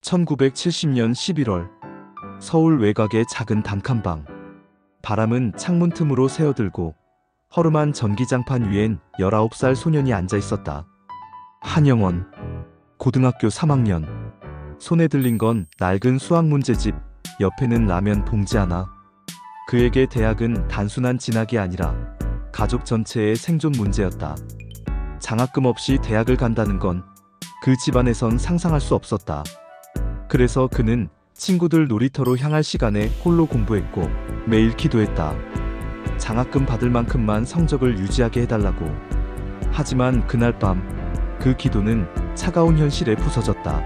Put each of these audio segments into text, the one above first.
1970년 11월 서울 외곽의 작은 단칸방. 바람은 창문 틈으로 새어들고 허름한 전기장판 위엔 19살 소년이 앉아 있었다. 한영원, 고등학교 3학년. 손에 들린 건 낡은 수학 문제집, 옆에는 라면 봉지 하나. 그에게 대학은 단순한 진학이 아니라 가족 전체의 생존 문제였다. 장학금 없이 대학을 간다는 건 그 집안에선 상상할 수 없었다. 그래서 그는 친구들 놀이터로 향할 시간에 홀로 공부했고 매일 기도했다. 장학금 받을 만큼만 성적을 유지하게 해달라고. 하지만 그날 밤 그 기도는 차가운 현실에 부서졌다.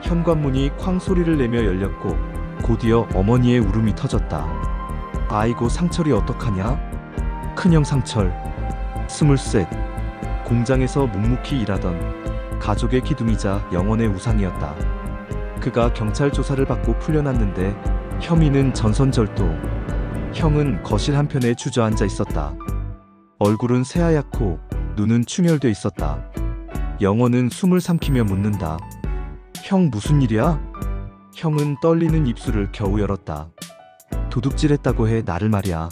현관문이 쾅 소리를 내며 열렸고 곧이어 어머니의 울음이 터졌다. 아이고 상철이 어떡하냐? 큰형 상철, 23. 공장에서 묵묵히 일하던 가족의 기둥이자 영원의 우상이었다. 그가 경찰 조사를 받고 풀려났는데 혐의는 전선절도. 형은 거실 한편에 주저앉아 있었다. 얼굴은 새하얗고 눈은 충혈돼 있었다. 영원은 숨을 삼키며 묻는다. 형 무슨 일이야? 형은 떨리는 입술을 겨우 열었다. 도둑질했다고 해 나를 말이야.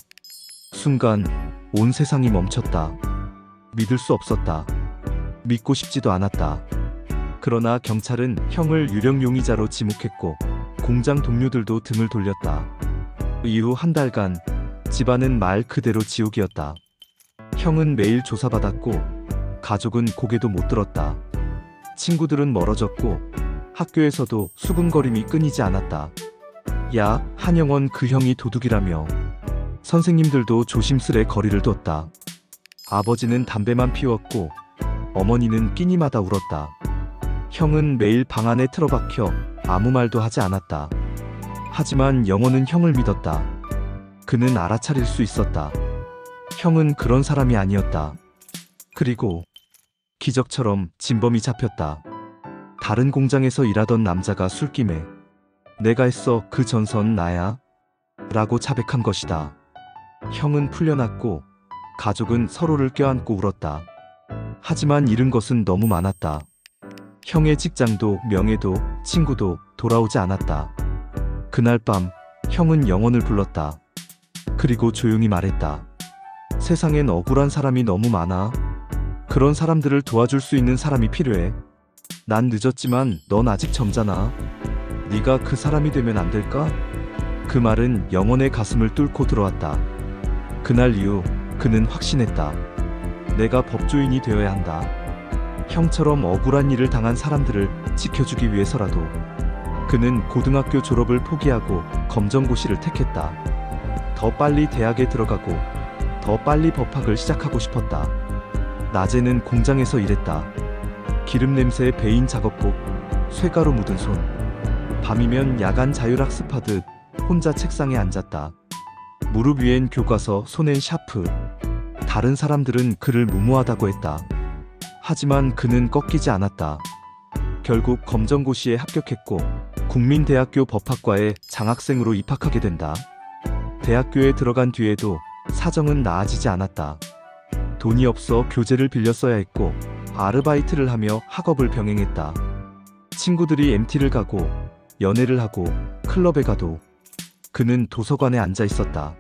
순간 온 세상이 멈췄다. 믿을 수 없었다. 믿고 싶지도 않았다. 그러나 경찰은 형을 유령 용의자로 지목했고 공장 동료들도 등을 돌렸다. 이후 한 달간 집안은 말 그대로 지옥이었다. 형은 매일 조사받았고 가족은 고개도 못 들었다. 친구들은 멀어졌고 학교에서도 수군거림이 끊이지 않았다. 야, 한영원 그 형이 도둑이라며. 선생님들도 조심스레 거리를 뒀다. 아버지는 담배만 피웠고 어머니는 끼니마다 울었다. 형은 매일 방 안에 틀어박혀 아무 말도 하지 않았다. 하지만 영원은 형을 믿었다. 그는 알아차릴 수 있었다. 형은 그런 사람이 아니었다. 그리고 기적처럼 진범이 잡혔다. 다른 공장에서 일하던 남자가 술김에 내가 했어 그 전선 나야 라고 자백한 것이다. 형은 풀려났고 가족은 서로를 껴안고 울었다. 하지만 잃은 것은 너무 많았다. 형의 직장도 명예도 친구도 돌아오지 않았다. 그날 밤 형은 영원을 불렀다. 그리고 조용히 말했다. 세상엔 억울한 사람이 너무 많아. 그런 사람들을 도와줄 수 있는 사람이 필요해. 난 늦었지만 넌 아직 젊잖아. 네가 그 사람이 되면 안 될까? 그 말은 영원의 가슴을 뚫고 들어왔다. 그날 이후 그는 확신했다. 내가 법조인이 되어야 한다. 형처럼 억울한 일을 당한 사람들을 지켜주기 위해서라도. 그는 고등학교 졸업을 포기하고 검정고시를 택했다. 더 빨리 대학에 들어가고 더 빨리 법학을 시작하고 싶었다. 낮에는 공장에서 일했다. 기름 냄새에 배인 작업복, 쇠가루 묻은 손. 밤이면 야간 자율학습하듯 혼자 책상에 앉았다. 무릎 위엔 교과서, 손엔 샤프. 다른 사람들은 그를 무모하다고 했다. 하지만 그는 꺾이지 않았다. 결국 검정고시에 합격했고 국민대학교 법학과에 장학생으로 입학하게 된다. 대학교에 들어간 뒤에도 사정은 나아지지 않았다. 돈이 없어 교재를 빌려 써야 했고 아르바이트를 하며 학업을 병행했다. 친구들이 MT를 가고 연애를 하고 클럽에 가도 그는 도서관에 앉아 있었다.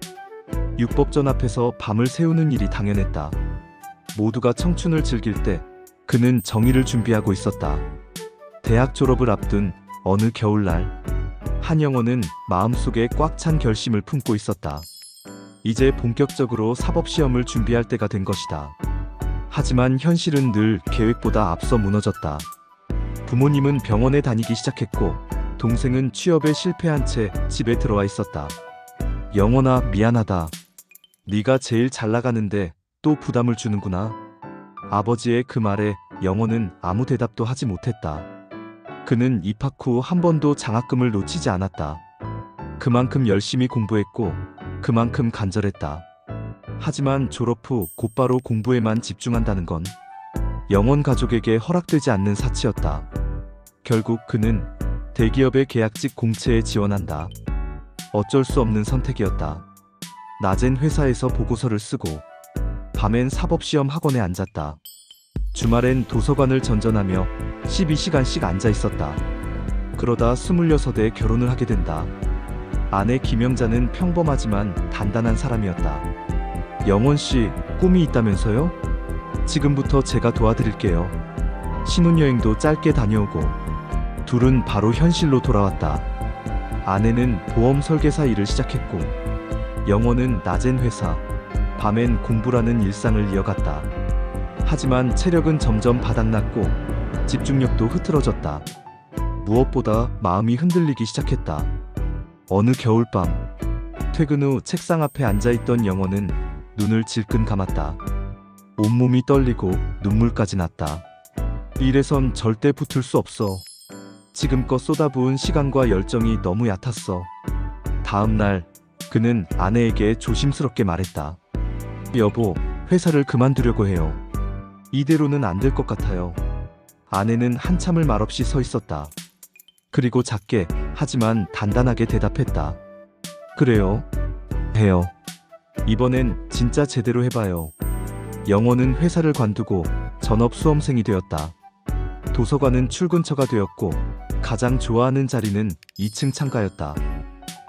육법전 앞에서 밤을 새우는 일이 당연했다. 모두가 청춘을 즐길 때 그는 정의를 준비하고 있었다. 대학 졸업을 앞둔 어느 겨울날 한영원은 마음속에 꽉 찬 결심을 품고 있었다. 이제 본격적으로 사법시험을 준비할 때가 된 것이다. 하지만 현실은 늘 계획보다 앞서 무너졌다. 부모님은 병원에 다니기 시작했고 동생은 취업에 실패한 채 집에 들어와 있었다. 영원아 미안하다. 네가 제일 잘 나가는데 또 부담을 주는구나. 아버지의 그 말에 영원은 아무 대답도 하지 못했다. 그는 입학 후 한 번도 장학금을 놓치지 않았다. 그만큼 열심히 공부했고 그만큼 간절했다. 하지만 졸업 후 곧바로 공부에만 집중한다는 건 영원 가족에게 허락되지 않는 사치였다. 결국 그는 대기업의 계약직 공채에 지원한다. 어쩔 수 없는 선택이었다. 낮엔 회사에서 보고서를 쓰고 밤엔 사법시험 학원에 앉았다. 주말엔 도서관을 전전하며 12시간씩 앉아 있었다. 그러다 26에 결혼을 하게 된다. 아내 김영자는 평범하지만 단단한 사람이었다. 영원 씨, 꿈이 있다면서요? 지금부터 제가 도와드릴게요. 신혼여행도 짧게 다녀오고 둘은 바로 현실로 돌아왔다. 아내는 보험 설계사 일을 시작했고 영원은 낮엔 회사, 밤엔 공부라는 일상을 이어갔다. 하지만 체력은 점점 바닥났고 집중력도 흐트러졌다. 무엇보다 마음이 흔들리기 시작했다. 어느 겨울밤, 퇴근 후 책상 앞에 앉아있던 영원은 눈을 질끈 감았다. 온몸이 떨리고 눈물까지 났다. 일에선 절대 붙을 수 없어. 지금껏 쏟아부은 시간과 열정이 너무 얕았어. 다음 날 그는 아내에게 조심스럽게 말했다. 여보, 회사를 그만두려고 해요. 이대로는 안 될 것 같아요. 아내는 한참을 말없이 서 있었다. 그리고 작게 하지만 단단하게 대답했다. 그래요. 해요. 이번엔 진짜 제대로 해봐요. 영원은 회사를 관두고 전업 수험생이 되었다. 도서관은 출근처가 되었고 가장 좋아하는 자리는 2층 창가였다.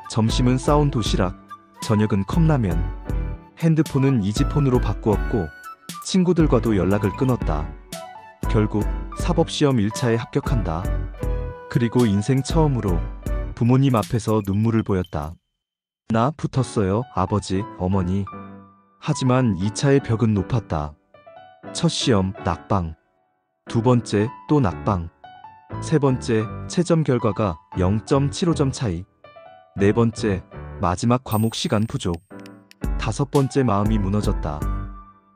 점심은 싸온 도시락, 저녁은 컵라면. 핸드폰은 이지폰으로 바꾸었고 친구들과도 연락을 끊었다. 결국 사법시험 1차에 합격한다. 그리고 인생 처음으로 부모님 앞에서 눈물을 보였다. 나 붙었어요, 아버지, 어머니. 하지만 2차의 벽은 높았다. 첫 시험 낙방. 두 번째 또 낙방. 세 번째 채점 결과가 0.75점 차이. 네 번째 마지막 과목 시간 부족. 다섯 번째 마음이 무너졌다.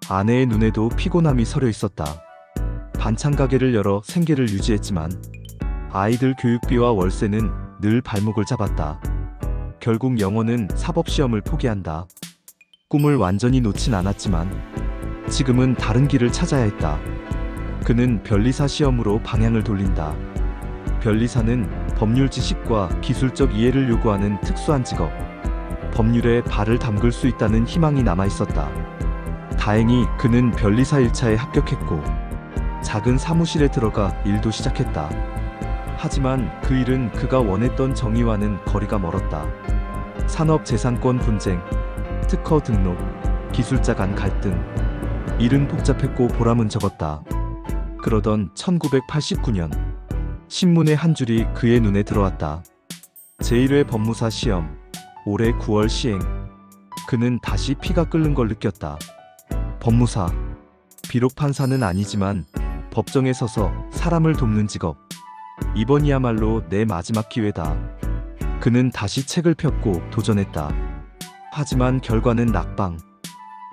아내의 눈에도 피곤함이 서려 있었다. 반찬 가게를 열어 생계를 유지했지만 아이들 교육비와 월세는 늘 발목을 잡았다. 결국 영원은 사법시험을 포기한다. 꿈을 완전히 놓진 않았지만 지금은 다른 길을 찾아야 했다. 그는 변리사 시험으로 방향을 돌린다. 변리사는 법률 지식과 기술적 이해를 요구하는 특수한 직업. 법률에 발을 담글 수 있다는 희망이 남아 있었다. 다행히 그는 변리사 1차에 합격했고 작은 사무실에 들어가 일도 시작했다. 하지만 그 일은 그가 원했던 정의와는 거리가 멀었다. 산업재산권 분쟁, 특허 등록, 기술자 간 갈등. 일은 복잡했고 보람은 적었다. 그러던 1989년 신문의 한 줄이 그의 눈에 들어왔다. 제1회 법무사 시험, 올해 9월 시행. 그는 다시 피가 끓는 걸 느꼈다. 법무사. 비록 판사는 아니지만 법정에 서서 사람을 돕는 직업. 이번이야말로 내 마지막 기회다. 그는 다시 책을 폈고 도전했다. 하지만 결과는 낙방.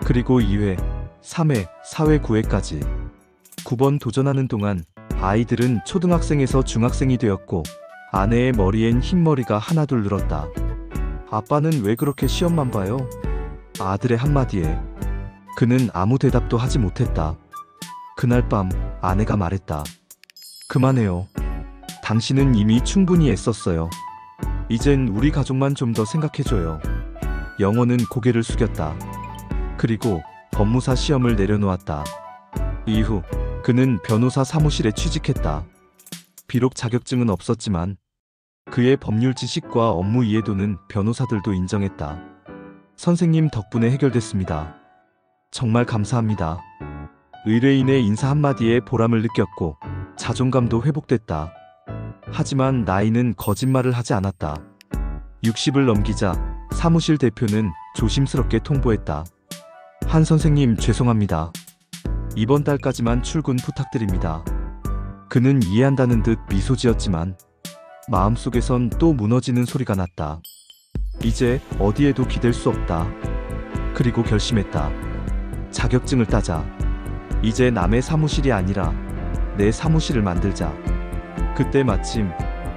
그리고 2회, 3회, 4회, 9회까지. 9번 도전하는 동안 아이들은 초등학생에서 중학생이 되었고 아내의 머리엔 흰머리가 하나둘 늘었다. 아빠는 왜 그렇게 시험만 봐요? 아들의 한마디에 그는 아무 대답도 하지 못했다. 그날 밤 아내가 말했다. 그만해요. 당신은 이미 충분히 애썼어요. 이젠 우리 가족만 좀 더 생각해줘요. 영원은 고개를 숙였다. 그리고 법무사 시험을 내려놓았다. 이후 그는 변호사 사무실에 취직했다. 비록 자격증은 없었지만 그의 법률 지식과 업무 이해도는 변호사들도 인정했다. 선생님 덕분에 해결됐습니다. 정말 감사합니다. 의뢰인의 인사 한마디에 보람을 느꼈고 자존감도 회복됐다. 하지만 나이는 거짓말을 하지 않았다. 60을 넘기자 사무실 대표는 조심스럽게 통보했다. 한 선생님 죄송합니다. 이번 달까지만 출근 부탁드립니다. 그는 이해한다는 듯 미소 지었지만 마음속에선 또 무너지는 소리가 났다. 이제 어디에도 기댈 수 없다. 그리고 결심했다. 자격증을 따자. 이제 남의 사무실이 아니라 내 사무실을 만들자. 그때 마침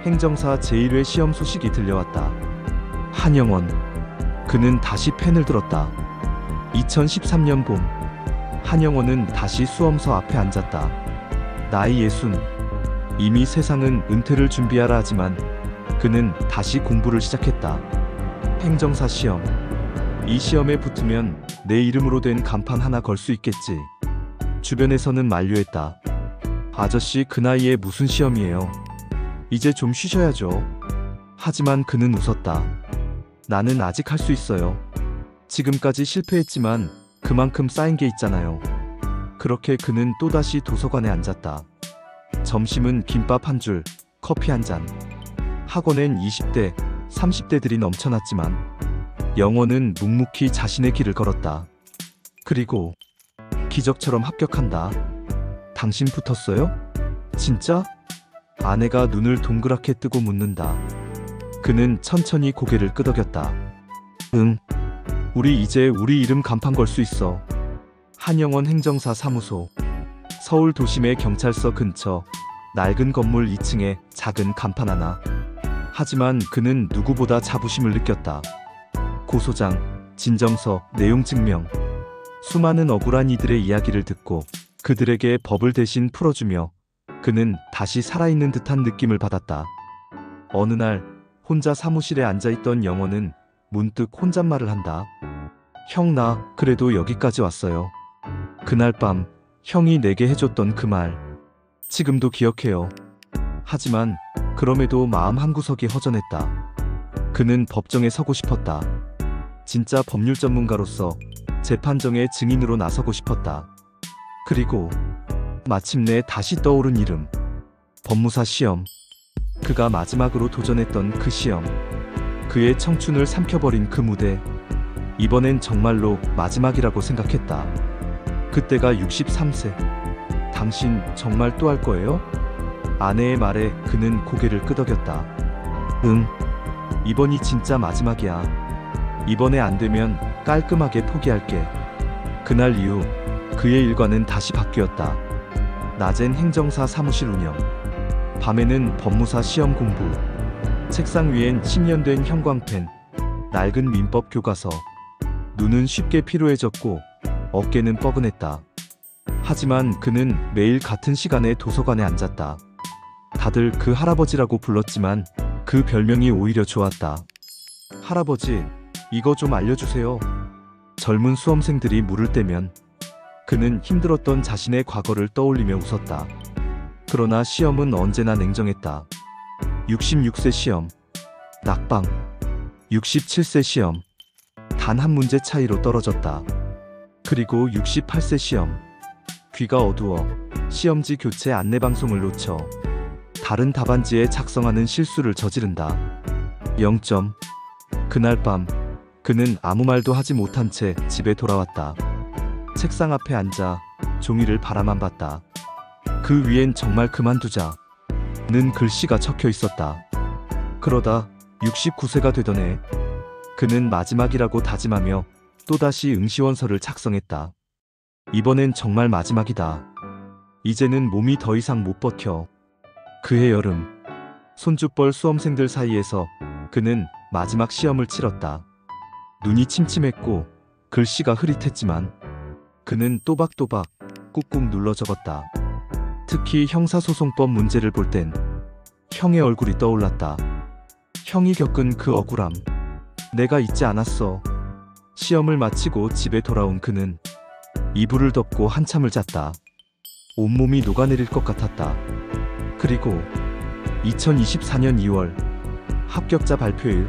행정사 제1회 시험 소식이 들려왔다. 한영원. 그는 다시 펜을 들었다. 2013년 봄 한영원은 다시 수험서 앞에 앉았다. 나이 60. 이미 세상은 은퇴를 준비하라 하지만 그는 다시 공부를 시작했다. 행정사 시험. 이 시험에 붙으면 내 이름으로 된 간판 하나 걸 수 있겠지. 주변에서는 만류했다. 아저씨 그 나이에 무슨 시험이에요. 이제 좀 쉬셔야죠. 하지만 그는 웃었다. 나는 아직 할 수 있어요. 지금까지 실패했지만 그만큼 쌓인 게 있잖아요. 그렇게 그는 또다시 도서관에 앉았다. 점심은 김밥 한 줄, 커피 한 잔. 학원엔 20대, 30대들이 넘쳐났지만 영원은 묵묵히 자신의 길을 걸었다. 그리고 기적처럼 합격한다. 당신 붙었어요? 진짜? 아내가 눈을 동그랗게 뜨고 묻는다. 그는 천천히 고개를 끄덕였다. 응. 우리 이제 우리 이름 간판 걸 수 있어. 한영원 행정사 사무소. 서울 도심의 경찰서 근처 낡은 건물 2층에 작은 간판 하나. 하지만 그는 누구보다 자부심을 느꼈다. 고소장, 진정서, 내용 증명. 수많은 억울한 이들의 이야기를 듣고 그들에게 법을 대신 풀어주며 그는 다시 살아있는 듯한 느낌을 받았다. 어느 날 혼자 사무실에 앉아있던 영원은 문득 혼잣말을 한다. 형, 나 그래도 여기까지 왔어요. 그날 밤 형이 내게 해줬던 그 말 지금도 기억해요. 하지만 그럼에도 마음 한구석이 허전했다. 그는 법정에 서고 싶었다. 진짜 법률 전문가로서 재판정의 증인으로 나서고 싶었다. 그리고 마침내 다시 떠오른 이름. 법무사 시험. 그가 마지막으로 도전했던 그 시험. 그의 청춘을 삼켜버린 그 무대. 이번엔 정말로 마지막이라고 생각했다. 그때가 63세. 당신 정말 또 할 거예요? 아내의 말에 그는 고개를 끄덕였다. 응. 이번이 진짜 마지막이야. 이번에 안 되면 깔끔하게 포기할게. 그날 이후 그의 일과는 다시 바뀌었다. 낮엔 행정사 사무실 운영, 밤에는 법무사 시험 공부. 책상 위엔 10년 된 형광펜, 낡은 민법 교과서. 눈은 쉽게 피로해졌고 어깨는 뻐근했다. 하지만 그는 매일 같은 시간에 도서관에 앉았다. 다들 그 할아버지라고 불렀지만 그 별명이 오히려 좋았다. 할아버지, 이거 좀 알려주세요. 젊은 수험생들이 물을 때면 그는 힘들었던 자신의 과거를 떠올리며 웃었다. 그러나 시험은 언제나 냉정했다. 66세 시험, 낙방. 67세 시험, 단 한 문제 차이로 떨어졌다. 그리고 68세 시험, 귀가 어두워 시험지 교체 안내방송을 놓쳐 다른 답안지에 작성하는 실수를 저지른다. 0점. 그날 밤 그는 아무 말도 하지 못한 채 집에 돌아왔다. 책상 앞에 앉아 종이를 바라만 봤다. 그 위엔 정말 그만두자 는 글씨가 적혀 있었다. 그러다 69세가 되던 해 그는 마지막이라고 다짐하며 또다시 응시원서를 작성했다. 이번엔 정말 마지막이다. 이제는 몸이 더 이상 못 버텨. 그해 여름 손주뻘 수험생들 사이에서 그는 마지막 시험을 치렀다. 눈이 침침했고 글씨가 흐릿했지만 그는 또박또박 꾹꾹 눌러 적었다. 특히 형사소송법 문제를 볼 땐 형의 얼굴이 떠올랐다. 형이 겪은 그 억울함. 내가 잊지 않았어. 시험을 마치고 집에 돌아온 그는 이불을 덮고 한참을 잤다. 온몸이 녹아내릴 것 같았다. 그리고 2024년 2월 합격자 발표일.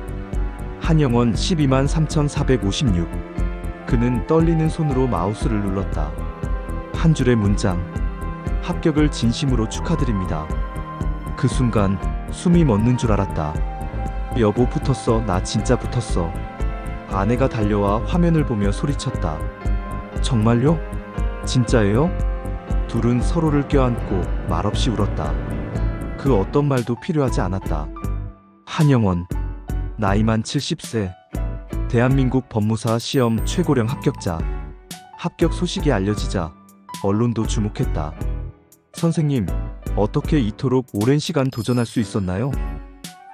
한영원 12만 3,456. 그는 떨리는 손으로 마우스를 눌렀다. 한 줄의 문장. 합격을 진심으로 축하드립니다. 그 순간 숨이 멎는 줄 알았다. 여보, 붙었어. 나 진짜 붙었어. 아내가 달려와 화면을 보며 소리쳤다. 정말요? 진짜예요? 둘은 서로를 껴안고 말없이 울었다. 그 어떤 말도 필요하지 않았다. 한영원, 나이만 70세, 대한민국 법무사 시험 최고령 합격자. 합격 소식이 알려지자 언론도 주목했다. 선생님, 어떻게 이토록 오랜 시간 도전할 수 있었나요?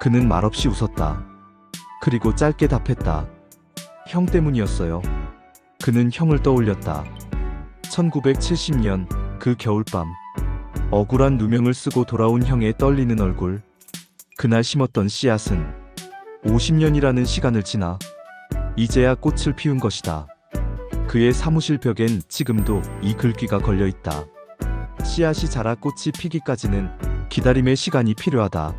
그는 말없이 웃었다. 그리고 짧게 답했다. 형 때문이었어요. 그는 형을 떠올렸다. 1970년 그 겨울밤, 억울한 누명을 쓰고 돌아온 형의 떨리는 얼굴. 그날 심었던 씨앗은 50년이라는 시간을 지나 이제야 꽃을 피운 것이다. 그의 사무실 벽엔 지금도 이 글귀가 걸려 있다. 씨앗이 자라 꽃이 피기까지는 기다림의 시간이 필요하다.